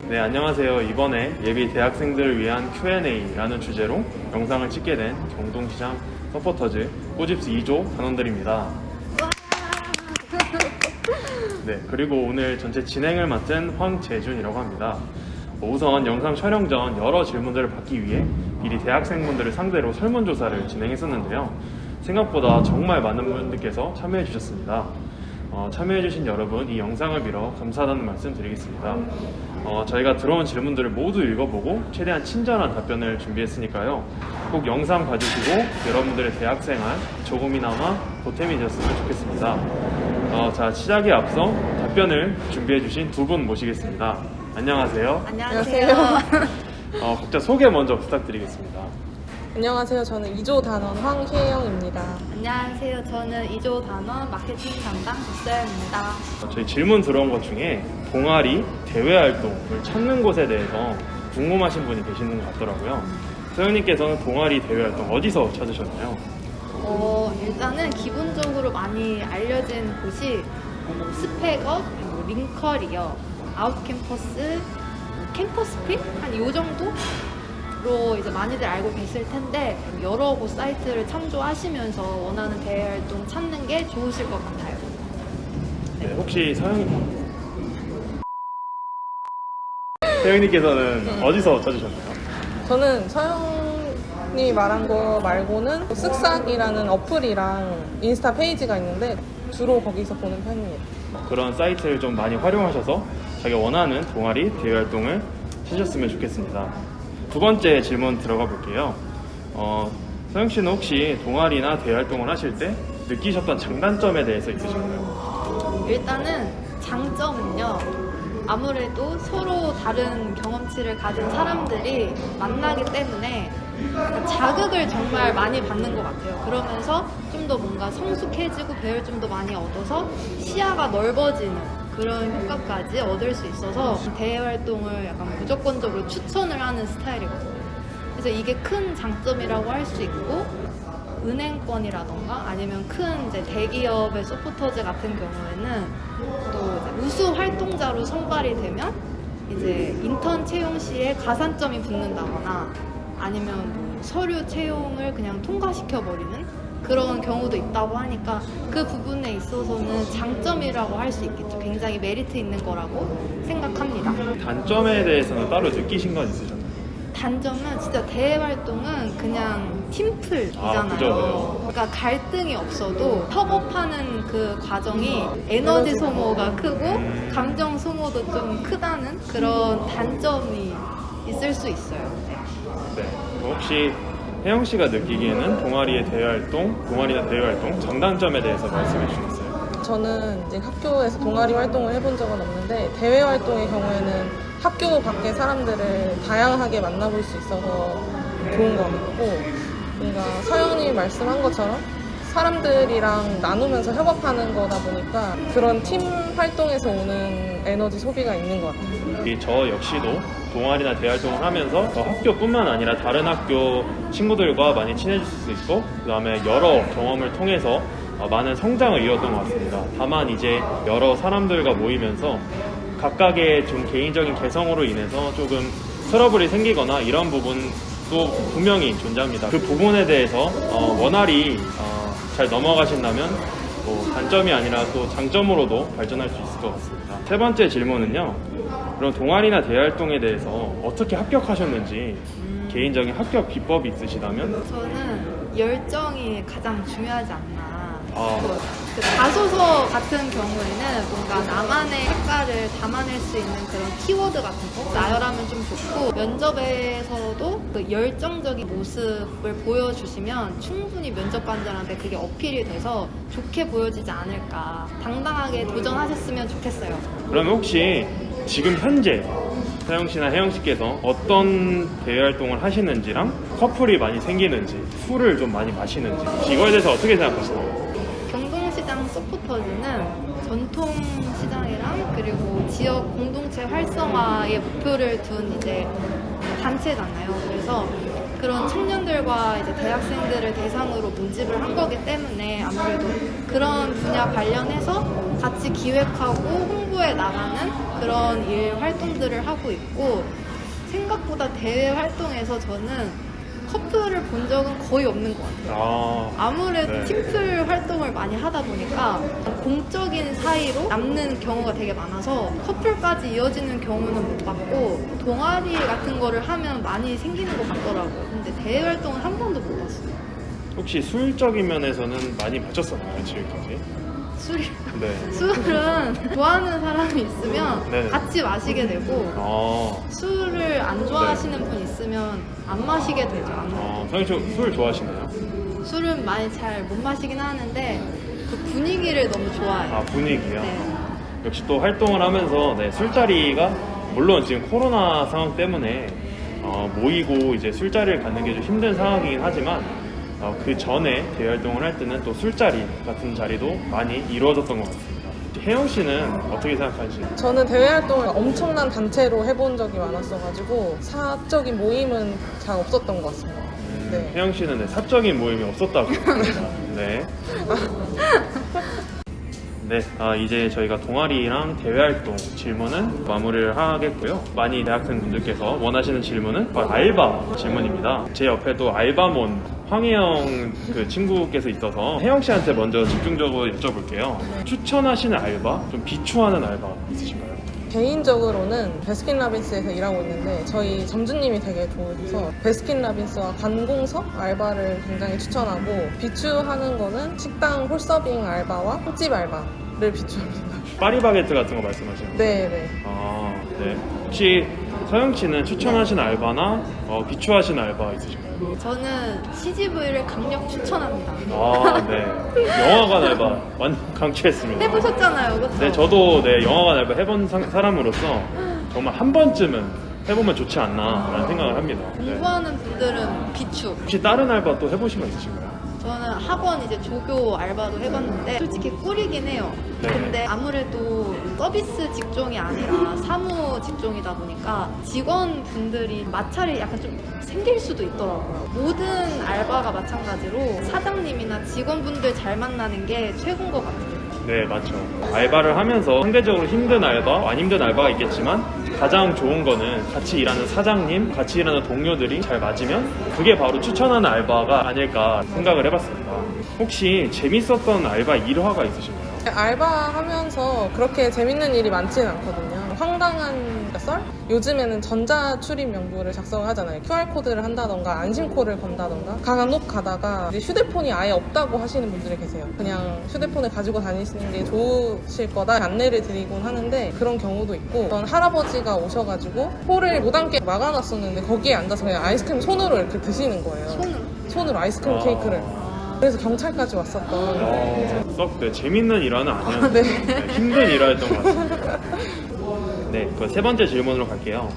네, 안녕하세요. 이번에 예비 대학생들을 위한 Q&A라는 주제로 영상을 찍게 된 경동시장 서포터즈 꼬집스 2조 단원들입니다. 네, 그리고 오늘 전체 진행을 맡은 황재준이라고 합니다. 우선 영상 촬영 전 여러 질문들을 받기 위해 미리 대학생분들을 상대로 설문조사를 진행했었는데요. 생각보다 정말 많은 분들께서 참여해 주셨습니다. 참여해주신 여러분, 이 영상을 빌어 감사하다는 말씀 드리겠습니다. 저희가 들어온 질문들을 모두 읽어보고 최대한 친절한 답변을 준비했으니까요. 꼭 영상 봐주시고 여러분들의 대학생활 조금이나마 보탬이 되었으면 좋겠습니다. 자, 시작에 앞서 답변을 준비해주신 두 분 모시겠습니다. 안녕하세요. 안녕하세요. 각자 소개 먼저 부탁드리겠습니다. 안녕하세요. 저는 2조 단원 황혜영입니다. 안녕하세요. 저는 2조 단원 마케팅 담당 박서연입니다. 저희 질문 들어온 것 중에 동아리, 대외 활동을 찾는 곳에 대해서 궁금하신 분이 계시는 것 같더라고요. 서연님께서는 동아리, 대외 활동 어디서 찾으셨나요? 일단은 기본적으로 많이 알려진 곳이 스펙업, 링컬이요, 아웃캠퍼스, 캠퍼스픽? 한 요 정도로 이제 많이들 알고 계실 텐데 여러 곳 사이트를 참조하시면서 원하는 대외 활동 찾는 게 좋으실 것 같아요. 네, 혹시 서영님께서는 어디서 찾으셨나요? 저는 서영이 말한 거 말고는 쓱싹이라는 어플이랑 인스타 페이지가 있는데 주로 거기서 보는 편이에요. 그런 사이트를 좀 많이 활용하셔서 자기가 원하는 동아리, 대외 활동을 찾으셨으면 좋겠습니다. 두 번째 질문 들어가 볼게요. 서영 씨는 혹시 동아리나 대외 활동을 하실 때 느끼셨던 장단점에 대해서 있으신가요? 일단은 장점은요, 아무래도 서로 다른 경험치를 가진 사람들이 만나기 때문에 자극을 정말 많이 받는 것 같아요. 그러면서 좀 더 뭔가 성숙해지고 배울 점도 많이 얻어서 시야가 넓어지는 그런 효과까지 얻을 수 있어서 대외 활동을 약간 무조건적으로 추천을 하는 스타일이거든요. 그래서 이게 큰 장점이라고 할 수 있고, 은행권이라던가 아니면 큰 이제 대기업의 서포터즈 같은 경우에는 또 이제 우수 활동자로 선발이 되면 이제 인턴 채용 시에 가산점이 붙는다거나 아니면 뭐 서류 채용을 그냥 통과시켜 버리는 그런 경우도 있다고 하니까 그 부분에 있어서는 장점이라고 할 수 있겠죠. 굉장히 메리트 있는 거라고 생각합니다. 단점에 대해서는 따로 느끼신 건 있으셨나요? 단점은 진짜 대외 활동은 그냥 팀플이잖아요. 그죠. 그러니까 갈등이 없어도 협업하는 그 과정이 에너지 소모가 크고 감정 소모도 좀 크다는 그런 단점이 있을 수 있어요. 네. 혹시 혜영 씨가 느끼기에는 동아리의 대외 활동, 동아리나 대외 활동 장단점에 대해서 말씀해 주시겠어요? 저는 이제 학교에서 동아리 활동을 해본 적은 없는데 대외 활동의 경우에는 학교 밖의 사람들을 다양하게 만나볼 수 있어서 좋은 것 같고, 뭔가 서영님이 말씀한 것처럼 사람들이랑 나누면서 협업하는 거다 보니까 그런 팀 활동에서 오는 에너지 소비가 있는 것 같아요. 저 역시도 동아리나 대활동을 하면서 학교뿐만 아니라 다른 학교 친구들과 많이 친해질 수 있고, 그 다음에 여러 경험을 통해서 많은 성장을 이뤘던 것 같습니다. 다만 이제 여러 사람들과 모이면서 각각의 좀 개인적인 개성으로 인해서 조금 트러블이 생기거나 이런 부분도 분명히 존재합니다. 그 부분에 대해서 원활히 잘 넘어가신다면 뭐 단점이 아니라 또 장점으로도 발전할 수 있을 것 같습니다. 세 번째 질문은요, 그럼 동아리나 대활동에 대해서 어떻게 합격하셨는지 개인적인 합격 비법이 있으시다면? 저는 열정이 가장 중요하지 않나. 아. 그 자소서 같은 경우에는 뭔가 나만의 색깔을 담아낼 수 있는 그런 키워드 같은 거 나열하면 좀 좋고, 면접에서도 그 열정적인 모습을 보여주시면 충분히 면접관들한테 그게 어필이 돼서 좋게 보여지지 않을까. 당당하게 도전하셨으면 좋겠어요. 그러면 혹시 지금 현재 서영 씨나 혜영 씨께서 어떤 대외 활동을 하시는지랑 커플이 많이 생기는지, 술을 좀 많이 마시는지 이거에 대해서 어떻게 생각하시나요? 경동시장 서포터즈는 전통시장이랑 그리고 지역 공동체 활성화에 목표를 둔 이제 단체잖아요. 그래서 그런 청년들과 이제 대학생들을 대상으로 모집을 한 거기 때문에 아무래도 그런 분야 관련해서 같이 기획하고 홍보해 나가는 그런 일 활동들을 하고 있고, 생각보다 대외 활동에서 저는 커플을 본 적은 거의 없는 것 같아요. 아무래도 네. 팀플 활동을 많이 하다 보니까 공적인 사이로 남는 경우가 되게 많아서 커플까지 이어지는 경우는 못 봤고, 동아리 같은 거를 하면 많이 생기는 것 같더라고요. 근데 대외 활동은 한 번도 못 봤어요. 혹시 술적인 면에서는 많이 마셨었나요, 지금까지? 네. 술은 좋아하는 사람이 있으면 네네. 같이 마시게 되고, 술을 안 좋아하시는 분 있으면 안 마시게 되죠. 서영 씨 술 좋아하시나요? 술은 많이 잘 못 마시긴 하는데 그 분위기를 너무 좋아해요. 분위기요? 네. 역시 또 활동을 하면서 네, 술자리가 물론 지금 코로나 상황 때문에 모이고 이제 술자리를 갖는 게 좀 힘든 상황이긴 하지만 그 전에 대활동을 할 때는 또 술자리 같은 자리도 많이 이루어졌던 것 같습니다. 혜영 씨는 어떻게 생각하시나요? 저는 대외 활동을 엄청난 단체로 해본 적이 많았어가지고 사적인 모임은 잘 없었던 것 같습니다. 네. 혜영 씨는 네, 사적인 모임이 없었다고 합니다. 네. 네, 이제 저희가 동아리랑 대외활동 질문은 마무리를 하겠고요. 많이 대학생분들께서 원하시는 질문은 바로 알바 질문입니다. 제 옆에도 알바몬 황혜영 그 친구께서 있어서 혜영 씨한테 먼저 집중적으로 여쭤볼게요. 추천하시는 알바, 좀 비추하는 알바 있으신가요? 개인적으로는 베스킨라빈스에서 일하고 있는데 저희 점주님이 되게 좋으셔서 베스킨라빈스와 관공서 알바를 굉장히 추천하고, 비추하는 거는 식당 홀서빙 알바와 홈집 알바를 비추합니다. 파리바게트 같은 거 말씀하시는 거예요? 네네. 네. 혹시 서영 씨는 추천하시는 알바나 비추하시는 알바 있으신가요? 저는 CGV를 강력 추천합니다. 네. 영화관 알바 완전 강추했습니다. 해보셨잖아요, 그렇죠? 네, 저도 네, 영화관 알바 해본 사람으로서 정말 한 번쯤은 해보면 좋지 않나라는 생각을 합니다. 네. 공부하는 분들은 비추. 혹시 다른 알바 또 해보신 거 있으신가요? 저는 학원 이제 조교 알바도 해봤는데 솔직히 꿀이긴 해요. 네. 근데 아무래도 서비스 직종이 아니라 사무 직종이다 보니까 직원분들이 마찰이 약간 좀 생길 수도 있더라고요. 모든 알바가 마찬가지로 사장님이나 직원분들 잘 만나는 게 최고인 것 같아요. 네, 맞죠. 알바를 하면서 상대적으로 힘든 알바, 안 힘든 알바가 있겠지만 가장 좋은 거는 같이 일하는 사장님, 같이 일하는 동료들이 잘 맞으면 그게 바로 추천하는 알바가 아닐까 생각을 해봤습니다. 혹시 재밌었던 알바 일화가 있으신가요? 알바하면서 그렇게 재밌는 일이 많지는 않거든요. 황당한 썰? 요즘에는 전자 출입 명부를 작성을 하잖아요. QR코드를 한다던가 안심코를 건다던가. 간혹 가다가 이제 휴대폰이 아예 없다고 하시는 분들이 계세요. 그냥 휴대폰을 가지고 다니시는 게 좋으실 거다 안내를 드리곤 하는데, 그런 경우도 있고, 어떤 할아버지가 오셔가지고 코를 못 앉게 막아놨었는데 거기에 앉아서 그냥 아이스크림 손으로 이렇게 드시는 거예요. 손으로 아이스크림 케이크를. 그래서 경찰까지 왔었던. 썩 네, 재밌는 일화는 아니었는데 네, 힘든 일화였던 것 같습니다. 네, 그 세 번째 질문으로 갈게요.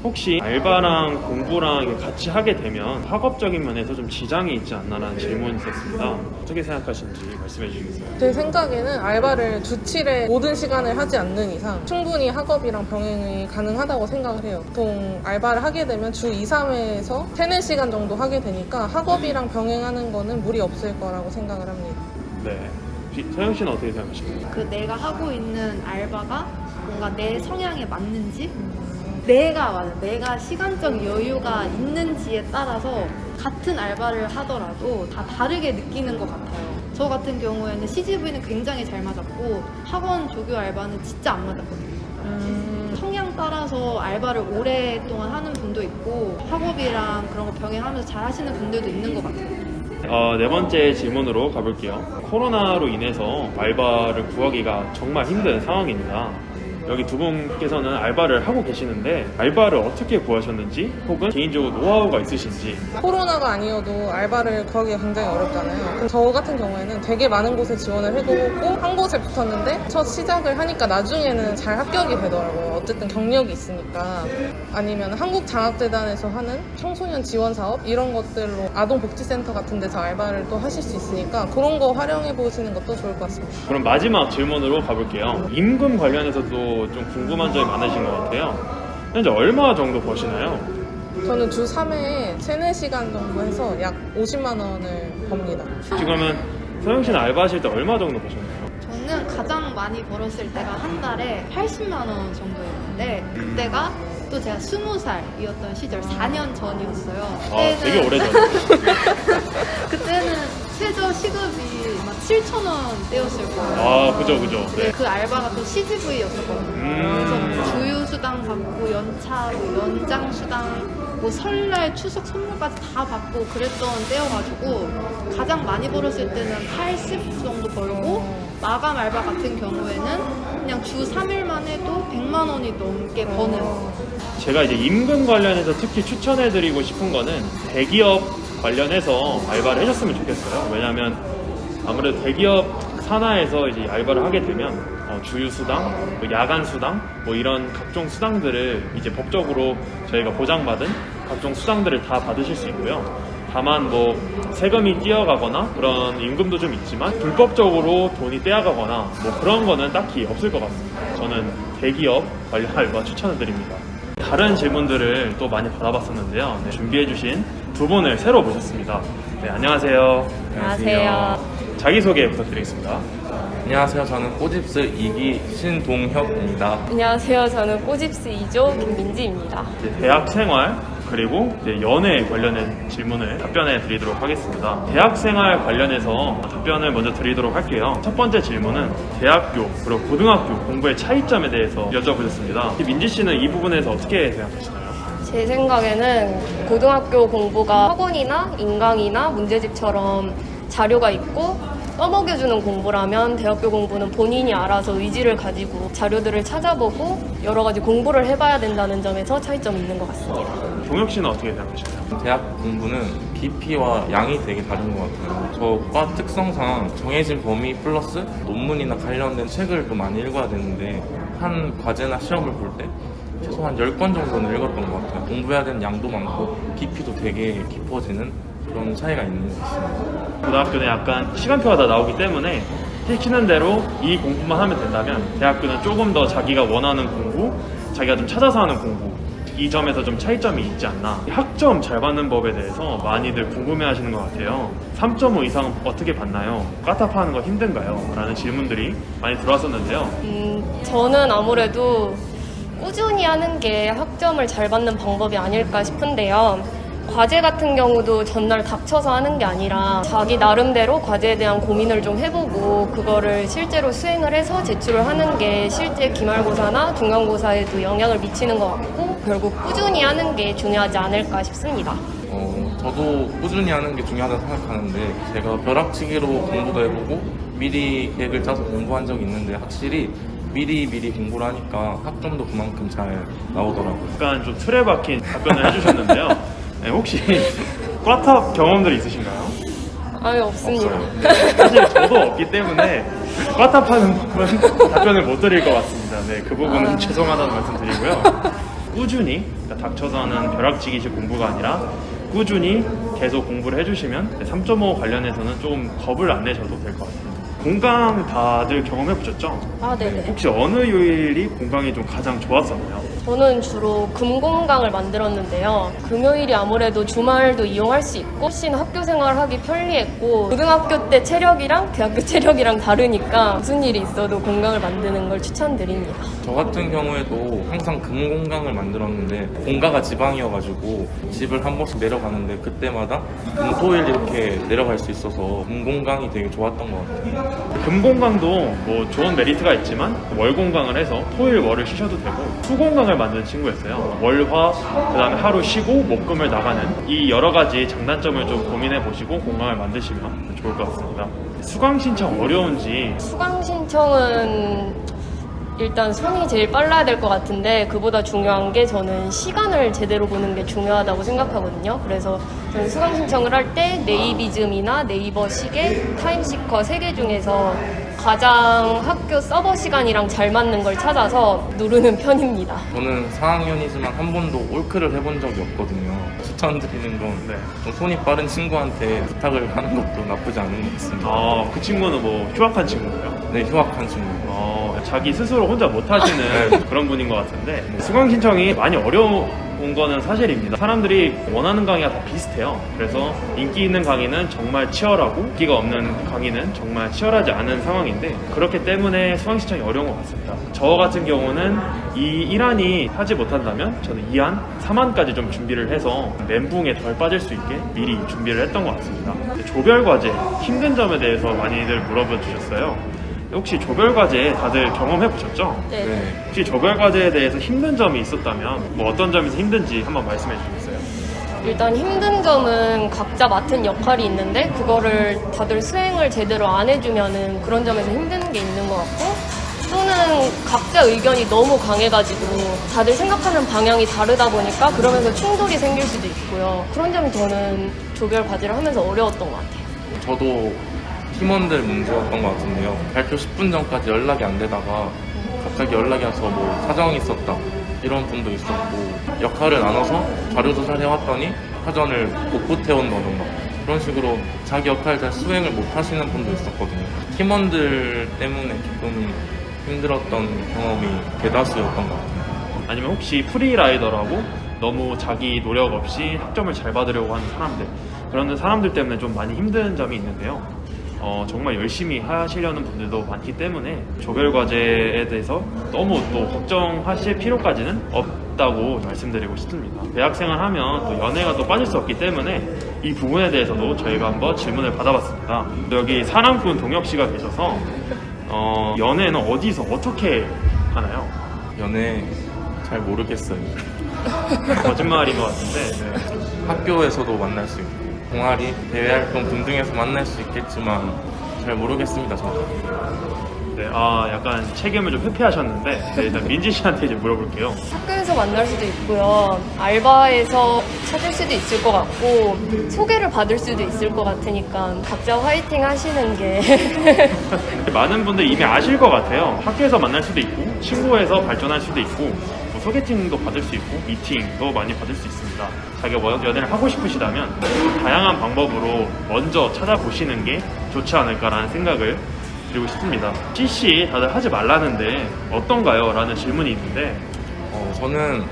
혹시 알바랑 공부랑 이게 같이 하게 되면 학업적인 면에서 좀 지장이 있지 않나라는 질문이 있었습니다. 어떻게 생각하시는지 말씀해 주시겠어요? 제 생각에는 알바를 주 7회 모든 시간을 하지 않는 이상 충분히 학업이랑 병행이 가능하다고 생각을 해요. 보통 알바를 하게 되면 주 2, 3회에서 3, 4시간 정도 하게 되니까 학업이랑 병행하는 거는 무리 없을 거라고 생각을 합니다. 네. 혹시 서영 씨는 어떻게 생각하시나요? 그 내가 하고 있는 알바가 뭔가 내 성향에 맞는지, 내가 시간적 여유가 있는지에 따라서 같은 알바를 하더라도 다 다르게 느끼는 것 같아요. 저 같은 경우에는 CGV는 굉장히 잘 맞았고 학원 조교 알바는 진짜 안 맞았거든요. 성향 따라서 알바를 오랫동안 하는 분도 있고 학업이랑 그런 거 병행하면서 잘 하시는 분들도 있는 것 같아요. 네 번째 질문으로 가볼게요. 코로나로 인해서 알바를 구하기가 정말 힘든 상황입니다. 여기 두 분께서는 알바를 하고 계시는데 알바를 어떻게 구하셨는지, 혹은 개인적으로 노하우가 있으신지. 코로나가 아니어도 알바를 구하기가 굉장히 어렵잖아요. 저 같은 경우에는 되게 많은 곳에 지원을 해보고 한 곳에 붙었는데 첫 시작을 하니까 나중에는 잘 합격이 되더라고요. 어쨌든 경력이 있으니까. 아니면 한국장학재단에서 하는 청소년 지원 사업 이런 것들로 아동복지센터 같은 데서 알바를 또 하실 수 있으니까 그런 거 활용해 보시는 것도 좋을 것 같습니다. 그럼 마지막 질문으로 가볼게요. 임금 관련해서도 좀 궁금한 점이 많으신 것 같아요. 현재 얼마 정도 버시나요? 저는 주 3회에 3, 4시간 정도 해서 약 50만 원을 법니다. 지금은 서영 씨는 알바하실 때 얼마 정도 버셨나요? 저는 가장 많이 벌었을 때가 한 달에 80만 원 정도였는데 그때가 또 제가 20살이었던 시절 4년 전이었어요. 아, 되게 오래전. 그때는 최저 시급이 막 7,000원대였을 거예요. 아, 그죠. 네. 그 알바가 또 CGV였었거든요. 그래서 뭐 주유수당 받고 연차, 뭐 연장수당, 뭐 설날 추석 선물까지 다 받고 그랬던 때여가지고 가장 많이 벌었을 때는 80 정도 벌고 마감 알바 같은 경우에는 그냥 주 3일만 해도 100만 원이 넘게 버는. 제가 이제 임금 관련해서 특히 추천해드리고 싶은 거는 대기업 관련해서 알바를 해줬으면 좋겠어요. 왜냐하면 아무래도 대기업 산하에서 이제 알바를 하게 되면 주유수당, 뭐 야간수당, 뭐 이런 각종 수당들을 이제 법적으로 저희가 보장받은 각종 수당들을 다 받으실 수 있고요. 다만 뭐 세금이 뛰어가거나 그런 임금도 좀 있지만 불법적으로 돈이 떼어가거나 뭐 그런 거는 딱히 없을 것 같습니다. 저는 대기업 관련 알바 추천을 드립니다. 다른 질문들을 또 많이 받아봤었는데요. 네, 준비해주신 두 분을 새로 모셨습니다. 네, 안녕하세요. 안녕하세요. 자기소개 부탁드리겠습니다. 안녕하세요. 저는 꼬집스 2기 신동혁입니다. 안녕하세요. 저는 꼬집스 2조 김민지입니다. 이제 대학 생활 그리고 이제 연애 관련된 질문을 답변해 드리도록 하겠습니다. 대학 생활 관련해서 답변을 먼저 드리도록 할게요. 첫 번째 질문은 대학교 그리고 고등학교 공부의 차이점에 대해서 여쭤보셨습니다. 민지 씨는 이 부분에서 어떻게 생각하시나요? 제 생각에는 고등학교 공부가 학원이나 인강이나 문제집처럼 자료가 있고 떠먹여주는 공부라면 대학교 공부는 본인이 알아서 의지를 가지고 자료들을 찾아보고 여러 가지 공부를 해봐야 된다는 점에서 차이점이 있는 것 같습니다. 동혁 씨는 어떻게 생각하시나요? 대학 공부는 깊이와 양이 되게 다른 것 같아요. 저 과 특성상 정해진 범위 플러스 논문이나 관련된 책을 또 많이 읽어야 되는데 한 과제나 시험을 볼 때 최소한 10권 정도는 읽었던 것 같아요. 공부해야 되는 양도 많고 깊이도 되게 깊어지는 그런 차이가 있는 것 같습니다. 고등학교는 약간 시간표가 다 나오기 때문에 시키는 대로 이 공부만 하면 된다면 대학교는 조금 더 자기가 원하는 공부, 자기가 좀 찾아서 하는 공부 이 점에서 좀 차이점이 있지 않나. 학점 잘 받는 법에 대해서 많이들 궁금해하시는 것 같아요. 3.5 이상은 어떻게 받나요? 까탑하는 거 힘든가요? 라는 질문들이 많이 들어왔었는데요. 저는 아무래도 꾸준히 하는 게 학점을 잘 받는 방법이 아닐까 싶은데요. 과제 같은 경우도 전날 닥쳐서 하는 게 아니라 자기 나름대로 과제에 대한 고민을 좀 해보고 그거를 실제로 수행을 해서 제출을 하는 게 실제 기말고사나 중간고사에도 영향을 미치는 것 같고 결국 꾸준히 하는 게 중요하지 않을까 싶습니다. 저도 꾸준히 하는 게 중요하다고 생각하는데 제가 벼락치기로 공부도 해보고 미리 계획을 짜서 공부한 적이 있는데 확실히 미리 공부를 하니까 학점도 그만큼 잘 나오더라고요. 약간 좀 틀에 박힌 답변을 해주셨는데요. 네, 혹시 과탑 경험들 있으신가요? 아유, 없습니다. 없어요. 사실 저도 없기 때문에 과탑하는 부분 답변을 못 드릴 것 같습니다. 네, 그 부분은 죄송하다는 말씀 드리고요. 꾸준히, 그러니까 닥쳐서 하는 벼락치기식 공부가 아니라 꾸준히 계속 공부를 해주시면 3.5 관련해서는 좀 겁을 안 내셔도 될 것 같습니다. 공강 다들 경험해 보셨죠? 아, 네네. 혹시 어느 요일이 공강이 좀 가장 좋았었나요? 저는 주로 금공강을 만들었는데요. 금요일이 아무래도 주말도 이용할 수 있고 훨씬 학교 생활하기 편리했고 고등학교 때 체력이랑 대학교 체력이랑 다르니까 무슨 일이 있어도 공강을 만드는 걸 추천드립니다. 저 같은 경우에도 항상 금공강을 만들었는데 본가가 지방이어가지고 집을 한 번씩 내려가는데 그때마다 금토일 이렇게 내려갈 수 있어서 금공강이 되게 좋았던 것 같아요. 금공강도 뭐 좋은 메리트가 있지만 월공강을 해서 토일 월을 쉬셔도 되고 수공강을 만든 친구였어요. 월화 그다음에 하루 쉬고 목금을 나가는 이 여러 가지 장단점을 좀 고민해 보시고 공강을 만드시면 좋을 것 같습니다. 수강 신청 어려운지 수강 신청은 일단 손이 제일 빨라야 될 것 같은데 그보다 중요한 게 저는 시간을 제대로 보는 게 중요하다고 생각하거든요. 그래서 저는 수강 신청을 할 때 네이비즘이나 네이버 시계, 타임시커 3개 중에서 가장 학교 서버 시간이랑 잘 맞는 걸 찾아서 누르는 편입니다. 저는 4학년이지만 한 번도 올크를 해본 적이 없거든요. 추천드리는 건 좀 손이 빠른 친구한테 부탁을 하는 것도 나쁘지 않은 것 같습니다. 그 친구는 뭐 휴학한 친구예요? 네, 휴학한 친구예요. 자기 스스로 혼자 못 하시는 그런 분인 것 같은데 수강 신청이 많이 어려운 온 거는 사실입니다. 사람들이 원하는 강의가 다 비슷해요. 그래서 인기 있는 강의는 정말 치열하고 인기가 없는 강의는 정말 치열하지 않은 상황인데 그렇기 때문에 수강 신청이 어려운 것 같습니다. 저 같은 경우는 이 1안이 하지 못한다면 저는 2안, 3안까지 좀 준비를 해서 멘붕에 덜 빠질 수 있게 미리 준비를 했던 것 같습니다. 조별과제 힘든 점에 대해서 많이들 물어봐 주셨어요. 혹시 조별과제 다들 경험해 보셨죠? 네. 혹시 조별과제에 대해서 힘든 점이 있었다면 뭐 어떤 점에서 힘든지 한번 말씀해 주시겠어요? 일단 힘든 점은 각자 맡은 역할이 있는데 그거를 다들 수행을 제대로 안 해주면은 그런 점에서 힘든 게 있는 것 같고 또는 각자 의견이 너무 강해가지고 다들 생각하는 방향이 다르다 보니까 그러면서 충돌이 생길 수도 있고요. 그런 점이 저는 조별 과제를 하면서 어려웠던 것 같아요. 저도 팀원들 문제였던 것 같은데요. 발표 10분 전까지 연락이 안 되다가 갑자기 연락이 와서 뭐 사정이 있었다 이런 분도 있었고 역할을 나눠서 자료 조사를 해왔더니 사전을 못 보태온다던가 그런 식으로 자기 역할을 잘 수행을 못 하시는 분도 있었거든요. 팀원들 때문에 조금 힘들었던 경험이 대다수였던 것 같아요. 아니면 혹시 프리라이더라고 너무 자기 노력 없이 학점을 잘 받으려고 하는 사람들 그런 사람들 때문에 좀 많이 힘든 점이 있는데요. 정말 열심히 하시려는 분들도 많기 때문에 조별과제에 대해서 너무 또 걱정하실 필요까지는 없다고 말씀드리고 싶습니다. 대학생을 하면 또 연애가 또 빠질 수 없기 때문에 이 부분에 대해서도 저희가 한번 질문을 받아봤습니다. 여기 사랑꾼 동혁 씨가 계셔서 연애는 어디서 어떻게 하나요? 연애 잘 모르겠어요. 거짓말인 것 같은데 네. 학교에서도 만날 수 있고 동아리, 대외활동 등등에서 만날 수 있겠지만 잘 모르겠습니다. 저도. 네, 약간 책임을 좀 회피하셨는데 네, 일단 민지 씨한테 이제 물어볼게요. 학교에서 만날 수도 있고요. 알바에서 찾을 수도 있을 것 같고 소개를 받을 수도 있을 것 같으니까 각자 화이팅 하시는 게 많은 분들이 이미 아실 것 같아요. 학교에서 만날 수도 있고 친구에서 발전할 수도 있고 뭐 소개팅도 받을 수 있고 미팅도 많이 받을 수 있습니다. 자기가 연애를 하고 싶으시다면 다양한 방법으로 먼저 찾아보시는 게 좋지 않을까라는 생각을 드리고 싶습니다. CC 다들 하지 말라는데 어떤가요? 라는 질문이 있는데 저는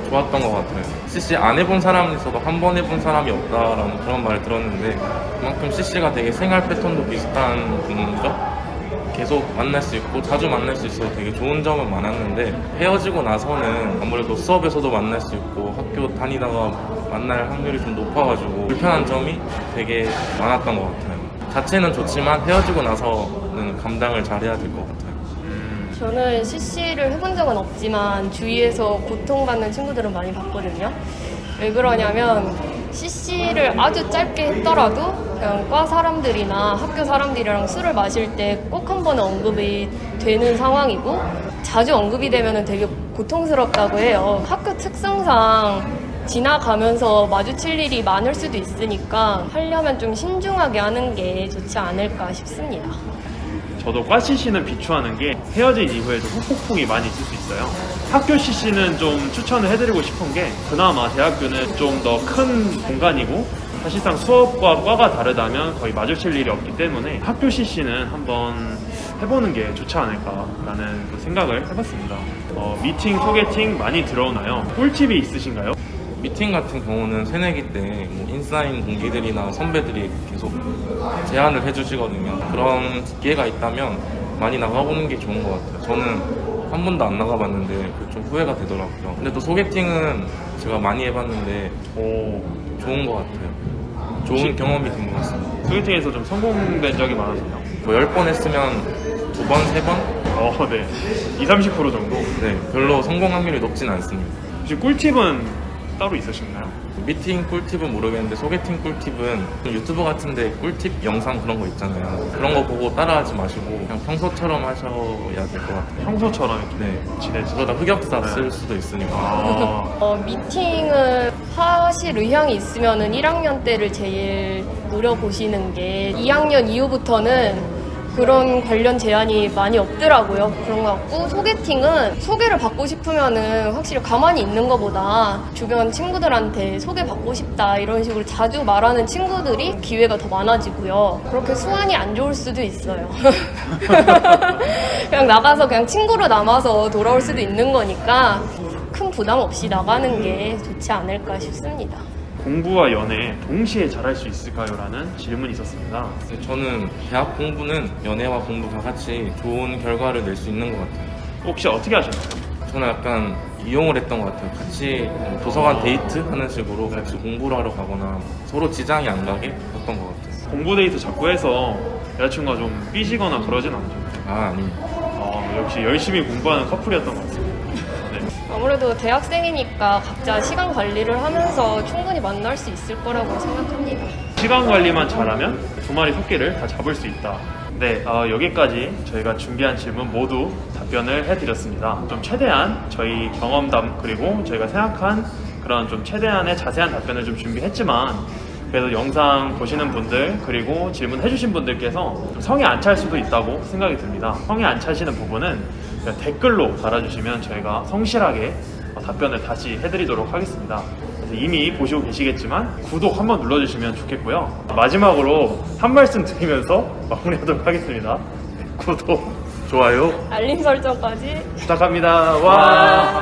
좋았던 것 같아요. CC 안 해본 사람이 있어도 한 번 해본 사람이 없다라는 그런 말을 들었는데 그만큼 CC가 되게 생활 패턴도 비슷한 분이죠. 계속 만날 수 있고 자주 만날 수 있어서 되게 좋은 점은 많았는데 헤어지고 나서는 아무래도 수업에서도 만날 수 있고 학교 다니다가 만날 확률이 좀 높아가지고 불편한 점이 되게 많았던 것 같아요. 자체는 좋지만 헤어지고 나서는 감당을 잘해야 될 것 같아요. 저는 CC를 해본 적은 없지만 주위에서 고통받는 친구들은 많이 봤거든요. 왜 그러냐면 CC를 아주 짧게 했더라도 그냥 과 사람들이나 학교 사람들이랑 술을 마실 때 꼭 한 번은 언급이 되는 상황이고 자주 언급이 되면 되게 고통스럽다고 해요. 학교 특성상 지나가면서 마주칠 일이 많을 수도 있으니까 하려면 좀 신중하게 하는 게 좋지 않을까 싶습니다. 저도 과 CC는 비추하는 게 헤어진 이후에도 후폭풍이 많이 있을 수 있어요. 학교 CC는 좀 추천을 해드리고 싶은 게 그나마 대학교는 좀 더 큰 공간이고 사실상 수업과 과가 다르다면 거의 마주칠 일이 없기 때문에 학교 CC는 한번 해보는 게 좋지 않을까라는 그 생각을 해봤습니다. 미팅, 소개팅 많이 들어오나요? 꿀팁이 있으신가요? 미팅 같은 경우는 새내기 때 뭐 인싸인 동기들이나 선배들이 계속 제안을 해주시거든요. 그런 기회가 있다면 많이 나가보는 게 좋은 것 같아요. 저는 한 번도 안 나가봤는데 좀 후회가 되더라고요. 근데 또 소개팅은 제가 많이 해봤는데 좋은 것 같아요. 좋은 경험이 된 것 같습니다. 소개팅에서 좀 성공된 적이 많아서요. 뭐 10번 했으면 2번, 3번? 네. 20-30% 정도? 네, 별로 성공 확률이 높진 않습니다. 혹시 꿀팁은 따로 있으신가요? 미팅 꿀팁은 모르겠는데 소개팅 꿀팁은 유튜브 같은데 꿀팁 영상 그런 거 있잖아요. 그런 거 보고 따라하지 마시고 그냥 평소처럼 하셔야 될 것 같아요. 평소처럼 이렇게 네, 지내지. 그러다 흑역사 쓸 수도 있으니까. 미팅을 하실 의향이 있으면은 1학년 때를 제일 노려보시는 게 2학년 이후부터는 그런 관련 제한이 많이 없더라고요. 그런 것 같고 소개팅은 소개를 받고 싶으면은 확실히 가만히 있는 것보다 주변 친구들한테 소개받고 싶다 이런 식으로 자주 말하는 친구들이 기회가 더 많아지고요. 그렇게 수완이 안 좋을 수도 있어요. 그냥 나가서 그냥 친구로 남아서 돌아올 수도 있는 거니까 큰 부담 없이 나가는 게 좋지 않을까 싶습니다. 공부와 연애 동시에 잘할 수 있을까요? 라는 질문이 있었습니다. 저는 대학 공부는 연애와 공부가 같이 좋은 결과를 낼 수 있는 것 같아요. 혹시 어떻게 하셨나요? 저는 약간 이용을 했던 것 같아요. 같이 도서관 데이트 하는 식으로 같이 공부를 하러 가거나 서로 지장이 안 가게 했던 것 같아요. 공부 데이트 자꾸 해서 여자친구가 좀 삐지거나 그러진 않죠? 아니. 역시 열심히 공부하는 커플이었던 것 같습니다. 네. 아무래도 대학생이니까 각자 시간 관리를 하면서 충분히 만날 수 있을 거라고 생각합니다. 시간 관리만 잘하면 두 마리 토끼를 다 잡을 수 있다. 네, 여기까지 저희가 준비한 질문 모두 답변을 해드렸습니다. 좀 최대한 저희 경험담 그리고 저희가 생각한 그런 좀 최대한의 자세한 답변을 좀 준비했지만 그래도 영상 보시는 분들 그리고 질문해주신 분들께서 성에 안 찰 수도 있다고 생각이 듭니다. 성에 안 차시는 부분은 댓글로 달아주시면 저희가 성실하게 답변을 다시 해드리도록 하겠습니다. 그래서 이미 보시고 계시겠지만 구독 한번 눌러주시면 좋겠고요. 마지막으로 한 말씀 드리면서 마무리하도록 하겠습니다. 구독, 좋아요 알림 설정까지 부탁합니다. 와.